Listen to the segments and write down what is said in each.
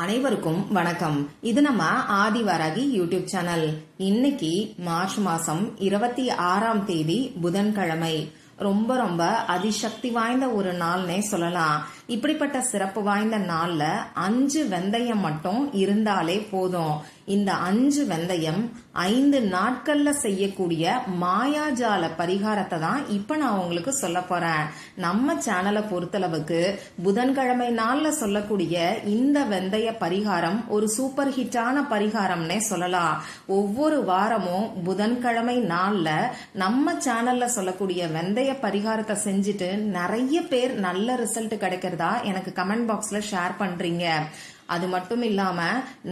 அனைவருக்கும் வணக்கம். இது நம்ம ஆதிவாராகி யூடியூப் சேனல். இன்னைக்கு மார்ச் மாசம் 26ஆம் தேதி புதன்கிழமை. ரொம்ப ரொம்ப அதிசக்தி வாய்ந்த ஒரு நாள்னே சொல்லலாம். இப்படிப்பட்ட சிறப்பு வாய்ந்த நாள்ல 5 வெந்தயம் மட்டும் இருந்தாலே போதும். இந்த 5 வெந்தயம் 5 நாட்கள்ல செய்யக்கூடிய மாயாஜால பரிகாரத்தை தான் இப்ப நான் உங்களுக்கு சொல்ல போறேன். நம்ம சேனலை பொறுத்தளவுக்கு புதன்கிழமை நாள்ல சொல்லக்கூடிய இந்த வெந்தய பரிகாரம் ஒரு சூப்பர் ஹிட்டான பரிகாரம்னே சொல்லலாம். ஒவ்வொரு வாரமும் புதன்கிழமை நாள்ல நம்ம சேனல்ல சொல்லக்கூடிய வெந்தய பரிகாரத்தை செஞ்சுட்டு நிறைய பேர் நல்ல ரிசல்ட் கிடைக்கிறதா எனக்கு கமெண்ட் பாக்ஸ்ல ஷேர் பண்றீங்க. அது மட்டும் இல்லாம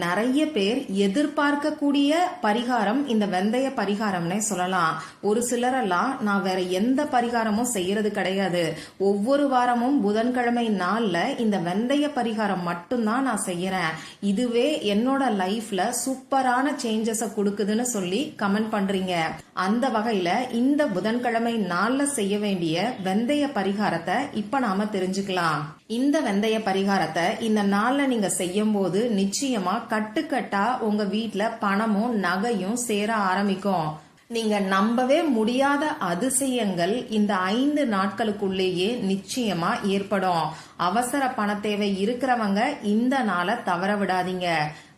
நிறைய பேர் எதிர்பார்க்கக்கூடிய பரிகாரம் இந்த வெந்தய பரிகாரம்னே சொல்லலாம். ஒரு சிலரெல்லாம் நான் வேற எந்த பரிகாரமும் செய்யறது கிடையாது, ஒவ்வொரு வாரமும் புதன்கிழமை நாள்ல இந்த வெந்தய பரிகாரம் மட்டும்தான் நான் செய்யறேன், இதுவே என்னோட லைஃப்ல சூப்பரான சேஞ்சஸ கொடுக்குதுன்னு சொல்லி கமெண்ட் பண்றீங்க. அந்த வகையில இந்த புதன்கிழமை நாள்ல செய்ய வேண்டிய வெந்தய பரிகாரத்தை இப்ப நாம தெரிஞ்சுக்கலாம். இந்த வெந்தய பரிகாரத்தை இந்த நாள்ல நீங்க செய்யும் போது நிச்சயமா கட்டுக்கட்டா உங்க வீட்ல பணமும் நகையும் சேர ஆரம்பிக்கும். நீங்க நம்பவே முடியாத அதிசயங்கள் இந்த 5 நாட்களுக்குள்ளேயே நிச்சயமா ஏற்படும். அவசர பண தேவை இருக்கிறவங்க இந்த நாளை தவற விடாதீங்க.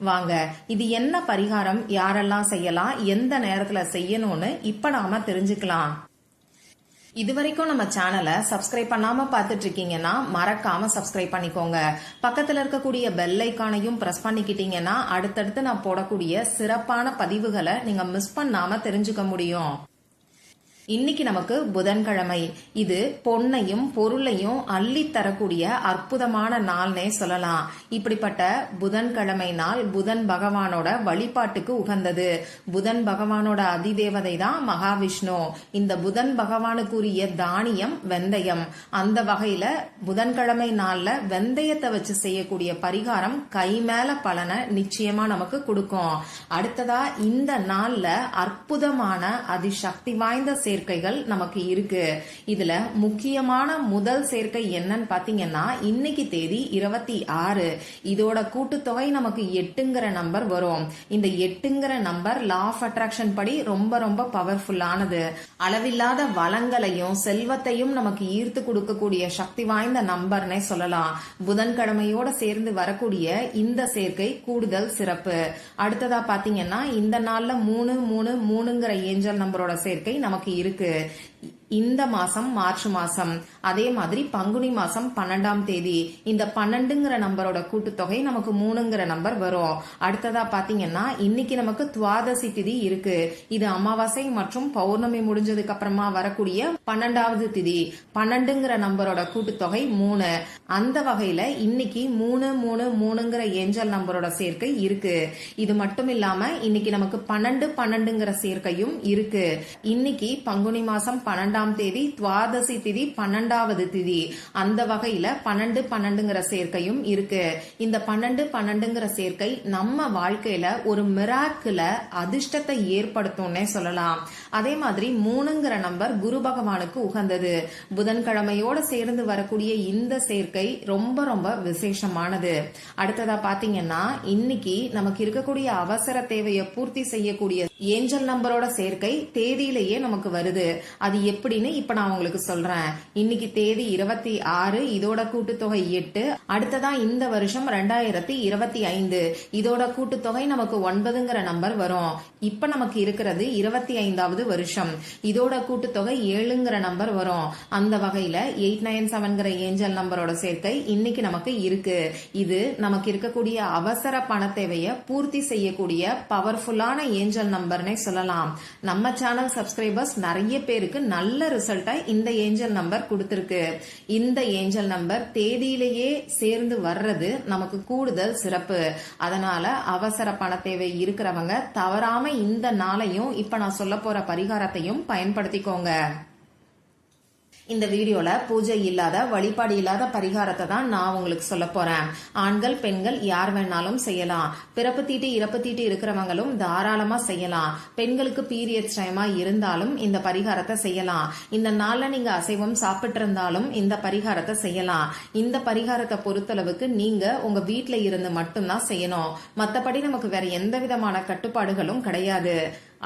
வாங்க, இது என்ன பரிகாரம், யாரெல்லாம் செய்யலாம், எந்த நேரத்துல செய்யணும்னு இப்ப நாம தெரிஞ்சுக்கலாம். இதுவரைக்கும் நம்ம சேனலை சப்ஸ்கிரைப் பண்ணாம பாத்துட்டு இருக்கீங்கன்னா மறக்காம சப்ஸ்கிரைப் பண்ணிக்கோங்க. பக்கத்துல இருக்கக்கூடிய பெல் ஐக்கானையும் பிரஸ் பண்ணிக்கிட்டீங்கன்னா அடுத்தடுத்து நான் போடக்கூடிய சிறப்பான பதிவுகளை நீங்க மிஸ் பண்ணாம தெரிஞ்சுக்க முடியும். இன்னைக்கு நமக்கு புதன்கிழமை. இது பொன்னையும் பொருளையும் அள்ளி தரக்கூடிய அற்புதமான நாள்னே சொல்லலாம். இப்படிப்பட்ட புதன்கிழமை நாள் புதன் பகவானோட வழிபாட்டுக்கு உகந்தது. புதன் பகவானோட அதிதேவதை தான் மகாவிஷ்ணு. இந்த புதன் பகவானுக்குரிய தானியம் வெந்தயம். அந்த வகையில புதன்கிழமை நாள்ல வெந்தயத்தை வச்சு செய்யக்கூடிய பரிகாரம் கை மேல பலனை நிச்சயமா நமக்கு கொடுக்கும். அடுத்ததா இந்த நாள்ல அற்புதமான அதிசக்தி வாய்ந்த சேர்க்கைகள் நமக்கு இருக்கு. இதுல முக்கியமான முதல் சேர்க்கை என்னன்னு பாத்தீங்கன்னா இன்னைக்கு தேதி 26. இதோட கூட்டுத்தொகை நமக்கு 8ங்கிற நம்பர் வரும். இந்த 8ங்கிற நம்பர் லா ஆஃப் அட்ராக்ஷன் படி ரொம்ப ரொம்ப பவர்ஃபுல்லானது. அளவில்லாத வளங்களையும் செல்வத்தையும் நமக்கு ஈர்த்து கொடுக்கக்கூடிய சக்தி வாய்ந்த நம்பர்னே சொல்லலாம். புதன்கிழமையோட சேர்ந்து வரக்கூடிய இந்த சேர்க்கை கூடுதல் சிறப்பு. அடுத்ததா பாத்தீங்கன்னா இந்த நாள்ல 333ங்கிற ஏஞ்சல் நம்பரோட சேர்க்கை நமக்கு இருக்கு. இந்த மாசம் மார்ச் மாசம், அதே மாதிரி பங்குனி மாசம் 12ஆம் தேதி இந்த 12ங்கிற நம்பரோட கூட்டுத்தொகை நமக்கு 3ங்கிற நம்பர் வரும். அடுத்ததா பாத்தீங்கன்னா இன்னைக்கு நமக்கு துவாதசி திதி இருக்கு. இது அமாவாசை மற்றும் பௌர்ணமி முடிஞ்சதுக்கு அப்புறமா வரக்கூடிய 12வது திதி. 12ங்கிற நம்பரோட கூட்டுத்தொகை 3. அந்த வகையில இன்னைக்கு 333ங்கிற ஏஞ்சல் நம்பரோட சேர்க்கை இருக்கு. இது மட்டும் இல்லாம இன்னைக்கு நமக்கு 12ங்கிற சேர்க்கையும் இருக்கு. இன்னைக்கு பங்குனி மாசம் 12ஆம் தேதி துவாதசி திதி 12வது திதி. அந்த வகையில 12ங்கிற சேர்க்கையும் இருக்கு. இந்த 12ங்கிற சேர்க்கை நம்ம வாழ்க்கையில ஒரு மிராக்கிள அதிர்ஷ்டத்தை ஏற்படுத்தும்னே சொல்லலாம். அதே மாதிரி 3ங்கிற நம்பர் குரு பகவானுக்கு உகந்தது. புதன்கிழமையோட சேர்ந்து வரக்கூடிய இந்த சேர்க்கை ரொம்ப ரொம்ப விசேஷமானது. அடுத்ததா பாத்தீங்கன்னா இன்னைக்கு நமக்கு இருக்கக்கூடிய அவசர தேவையை பூர்த்தி செய்யக்கூடிய ஏஞ்சல் நம்பரோட சேர்க்கை தேதியிலேயே நமக்கு வருது. அது எப்படின்னு இப்ப நான் உங்களுக்கு சொல்றேன். இன்னைக்கு தேதி 26. இதோட கூட்டுத்தொகை 8. அடுத்ததா இந்த வருஷம் 2025. இதோட கூட்டுத்தொகை நமக்கு 9ங்கிற நம்பர் வரும். இப்ப நமக்கு இருக்கிறது 25வது வருஷம். இதோட கூட்டுத்தொகை 7ங்கிற நம்பர் வரும். அந்த வகையில 897ங்கிற ஏஞ்சல் நம்பரோட சேர்க்கை இன்னைக்கு நமக்கு இருக்கு. இது நமக்கு இருக்கக்கூடிய அவசர பண தேவையை பூர்த்தி செய்யக்கூடிய பவர்ஃபுல்லான ஏஞ்சல் நம்பர்னே சொல்லலாம். நம்ம சேனல் சப்ஸ்கிரைபர்ஸ் நிறைய பேருக்கு நல்ல ரிசல்ட்டை இந்த ஏஞ்சல் நம்பர் கொடுத்திருக்கு. இந்த ஏஞ்சல் நம்பர் தேதியிலேயே சேர்ந்து வர்றது நமக்கு கூடுதல் சிறப்பு. அதனால அவசர பண தேவை இருக்கிறவங்க தவறாம இந்த நாளையும் இப்ப நான் சொல்ல போற பரிகாரத்தையும் பயன்படுத்திக்கோங்க. இந்த வீடியோல பூஜை இல்லாத வழிபாடு இல்லாத பரிகாரத்தை தான் நான் உங்களுக்கு சொல்ல போறேன். ஆண்கள் பெண்கள் யார் வேணாலும் செய்யலாம். பிறப்பு தீட்டு இறப்பு தீட்டு இருக்கிறவங்களும் தாராளமா செய்யலாம். பெண்களுக்கு பீரியட்ஸ் டைமா இருந்தாலும் இந்த பரிகாரத்தை செய்யலாம். இந்த நாள்ல நீங்க அசைவம் சாப்பிட்டு இருந்தாலும் இந்த பரிகாரத்தை செய்யலாம். இந்த பரிகாரத்தை பொறுத்தளவுக்கு நீங்க உங்க வீட்டுல இருந்து மட்டும்தான் செய்யணும். மத்தபடி நமக்கு வேற எந்த விதமான கட்டுப்பாடுகளும் கிடையாது.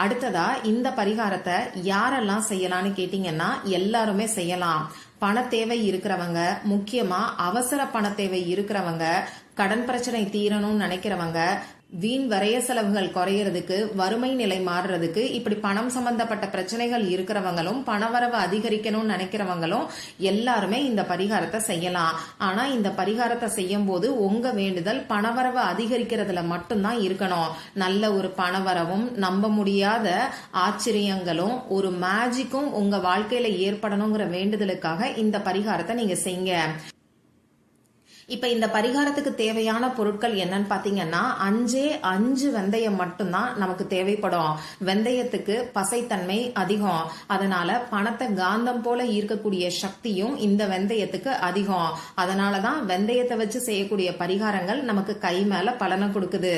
அடுத்ததா இந்த பரிகாரத்தை யாரெல்லாம் செய்யலாம்னு கேட்டீங்கன்னா எல்லாருமே செய்யலாம். பண தேவை இருக்கிறவங்க, முக்கியமா அவசர பண தேவை இருக்கிறவங்க, கடன் பிரச்சனை தீரணும்னு நினைக்கிறவங்க, வீண் வரைய செலவுகள் குறையறதுக்கு, வறுமை நிலை மாறுறதுக்கு, இப்படி பணம் சம்பந்தப்பட்ட பிரச்சனைகள் இருக்கிறவங்களும், பணவரவு அதிகரிக்கணும்னு நினைக்கிறவங்களும் எல்லாருமே இந்த பரிகாரத்தை செய்யலாம். ஆனா இந்த பரிகாரத்தை செய்யும் போது உங்க வேண்டுதல் பணவரவு அதிகரிக்கிறதுல மட்டும்தான் இருக்கணும். நல்ல ஒரு பணவரவும், நம்ப முடியாத ஆச்சரியங்களும், ஒரு மேஜிக்கும் உங்க வாழ்க்கையில ஏற்படணுங்கிற வேண்டுதலுக்காக இந்த பரிகாரத்தை நீங்க செய்யுங்க. இப்ப இந்த பரிகாரத்துக்கு தேவையான பொருட்கள் என்னன்னு பாத்தீங்கன்னா 5 வெந்தயம் மட்டும்தான் நமக்கு தேவைப்படும். வெந்தயத்துக்கு பசைத்தன்மை அதிகம். அதனால பணத்தை காந்தம் போல ஈர்க்கக்கூடிய சக்தியும் இந்த வெந்தயத்துக்கு அதிகம். அதனாலதான் வெந்தயத்தை வச்சு செய்யக்கூடிய பரிகாரங்கள் நமக்கு கை மேல பலனை கொடுக்குது.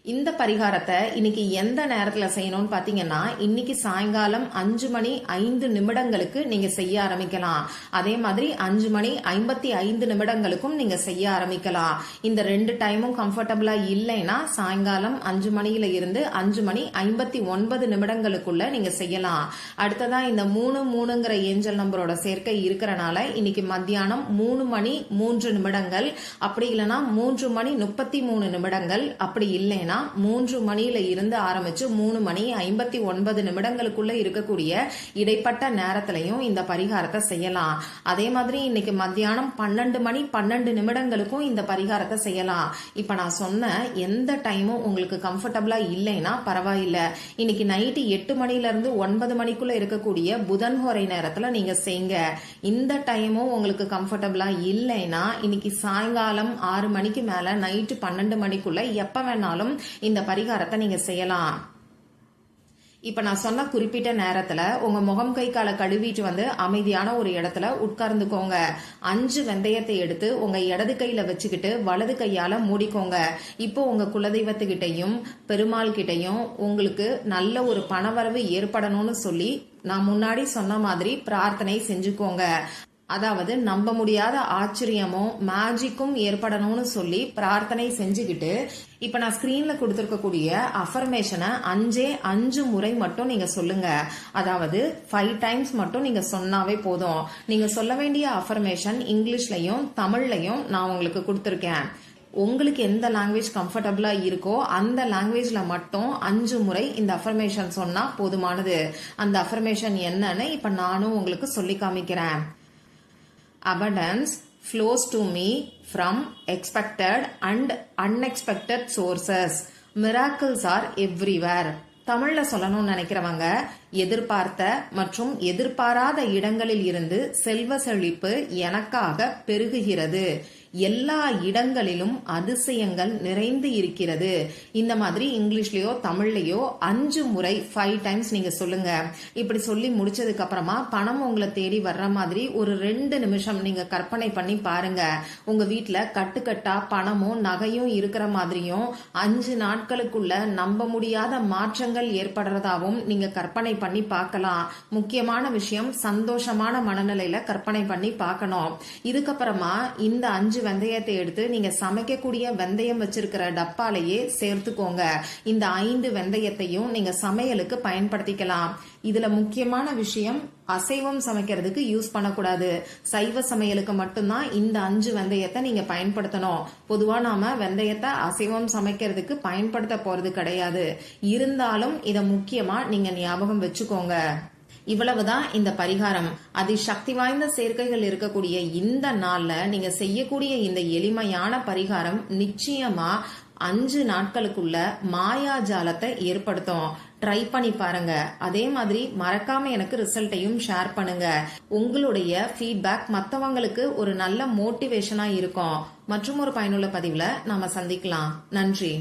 இந்த பரிகாரத்தை இன்னைக்கு எந்த நேரத்துல செய்யணும்னு பாத்தீங்கன்னா இன்னைக்கு சாயங்காலம் 5:05 நீங்க செய்ய ஆரம்பிக்கலாம். அதே மாதிரி 5:55 நீங்க செய்ய ஆரம்பிக்கலாம். இந்த 2 டைமும் கம்ஃபர்டபுளா இல்லைன்னா சாயங்காலம் 5 இருந்து 5:59 நீங்க செய்யலாம். அடுத்ததா இந்த 3:3 ஏஞ்சல் நம்பரோட சேர்க்கை இருக்கிறனால இன்னைக்கு மத்தியானம் 3:03 அப்படி இல்லைன்னா 3:33 அப்படி இல்லைன்னா 3 இருந்து ஆரம்பிச்சு 3:59 இருக்கக்கூடிய இடைப்பட்ட நேரத்திலையும் இந்த பரிகாரத்தை செய்யலாம். அதே மாதிரி இன்னைக்கு மத்தியானம் 12:12 இந்த பரிகாரத்தை செய்யலாம். இப்ப நான் சொன்ன எந்த டைமும் உங்களுக்கு கம்ஃபர்டபுளா இல்லைன்னா பரவாயில்ல. இன்னைக்கு நைட்டு 8 இருந்து 9 இருக்கக்கூடிய புதன் ஹோரை நேரத்துல நீங்க செய்யுங்க. இந்த டைமும் உங்களுக்கு கம்ஃபர்டபுளா இல்லைன்னா இன்னைக்கு சாயங்காலம் 6 மேல நைட்டு 12 எப்ப வேணாலும் இந்த பரிகாரத்தை நீங்க செய்யலாம். இப்ப நான் சொன்ன குறிப்பிட்ட நேரத்துல உங்க முகம் கை காலை கழுவிட்டு வந்து அமைதியான ஒரு இடத்துல உட்கார்ந்துக்கோங்க. 5 வெந்தயத்தை எடுத்து உங்க இடது கையில வச்சுக்கிட்டு வலது கையால மூடிக்கோங்க. இப்போ உங்க குலதெய்வத்துக்கிட்டையும் பெருமாள் கிட்டையும் உங்களுக்கு நல்ல ஒரு பணவரவு ஏற்படணும்னு சொல்லி நான் முன்னாடி சொன்ன மாதிரி பிரார்த்தனை செஞ்சுக்கோங்க. அதாவது நம்ப முடியாத ஆச்சரியமும் மேஜிக்கும் ஏற்படணும்னு சொல்லி பிரார்த்தனை செஞ்சுக்கிட்டு இப்ப நான் ஸ்கிரீன்ல கொடுத்திருக்கக்கூடிய அஃபர்மேஷனை 5 முறை மட்டும் நீங்க சொல்லுங்க. அதாவது 5 டைம்ஸ் மட்டும் நீங்க சொன்னாவே போதும். நீங்க சொல்ல வேண்டிய அஃபர்மேஷன் இங்கிலீஷ்லயும் தமிழ்லயும் நான் உங்களுக்கு கொடுத்திருக்கேன். உங்களுக்கு எந்த லாங்குவேஜ் கம்ஃபர்டபுளா இருக்கோ அந்த லாங்குவேஜ்ல மட்டும் 5 முறை இந்த அஃபர்மேஷன் சொன்னா போதுமானது. அந்த அஃபர்மேஷன் என்னன்னு இப்ப நானும் உங்களுக்கு சொல்லி காமிக்கிறேன். Abundance flows to me from expected and unexpected sources. Miracles are everywhere. தமிழ்ல சொல்லணும்னு நினைக்கிறவங்க எதிர்பார்த்த மற்றும் எதிர்பாராத இடங்களில் இருந்து செல்வ செழிப்பு எனக்காக பெருகுகிறது. எல்லா இடங்களிலும் அதிசயங்கள் நிறைந்து இருக்கிறது. இந்த மாதிரி இங்கிலீஷ்லயோ தமிழ்லயோ 5 முறை 5 டைம்ஸ் நீங்க சொல்லுங்க. இப்படி சொல்லி முடிச்சதுக்கு அப்புறமா பணம் உங்களை தேடி வர்ற மாதிரி ஒரு 2 நிமிஷம் நீங்க கற்பனை பண்ணி பாருங்க. உங்க வீட்டுல கட்டுக்கட்டா பணமும் நகையும் இருக்கிற மாதிரியும் 5 நாட்களுக்குள்ள நம்ப முடியாத மாற்றங்கள் ஏற்படுறதாவும் நீங்க கற்பனை பண்ணி பார்க்கலாம். முக்கியமான விஷயம் சந்தோஷமான மனநிலையில கற்பனை பண்ணி பார்க்கணும். இதுக்கப்புறமா இந்த 5 வெந்தயத்தை எடுத்து நீங்க சமைக்கக்கூடிய வெந்தயம் வச்சிருக்கிற டப்பாலேயே சேர்த்துக்கோங்க. இந்த 5 வெந்தயத்தையும் நீங்க சமையலுக்கு பயன்படுத்திக்கலாம். இதுல முக்கியமான விஷயம் அசைவம் சமைக்கிறதுக்கு யூஸ் பண்ணக்கூடாது. சைவ சமையலுக்கு மட்டும்தான் இந்த 5 வெந்தயத்தை நீங்க பயன்படுத்தணும். பொதுவா நாம வெந்தயத்தை அசைவம் சமைக்கிறதுக்கு பயன்படுத்த போறது கிடையாது. இருந்தாலும் இத முக்கியமா நீங்க ஞாபகம் வச்சுக்கோங்க. இவ்வளவுதான் இந்த பரிகாரம். அதிசக்தி வாய்ந்த சேர்க்கைகள் இருக்கக்கூடிய இந்த நாள்ல நீங்க செய்யக்கூடிய இந்த எளிமையான பரிகாரம் நிச்சயமா 5 நாட்களுக்குள்ள மாயாஜாலத்தை ஏற்படுத்தும். ட்ரை பண்ணி பாருங்க. அதே மாதிரி மறக்காம எனக்கு ரிசல்ட்டையும் ஷேர் பண்ணுங்க. உங்களுடைய ஃபீட்பேக் மற்றவங்களுக்கு ஒரு நல்ல மோட்டிவேஷனா இருக்கும். மற்றும் ஒரு பயனுள்ள பதிவுல நாம சந்திக்கலாம். நன்றி.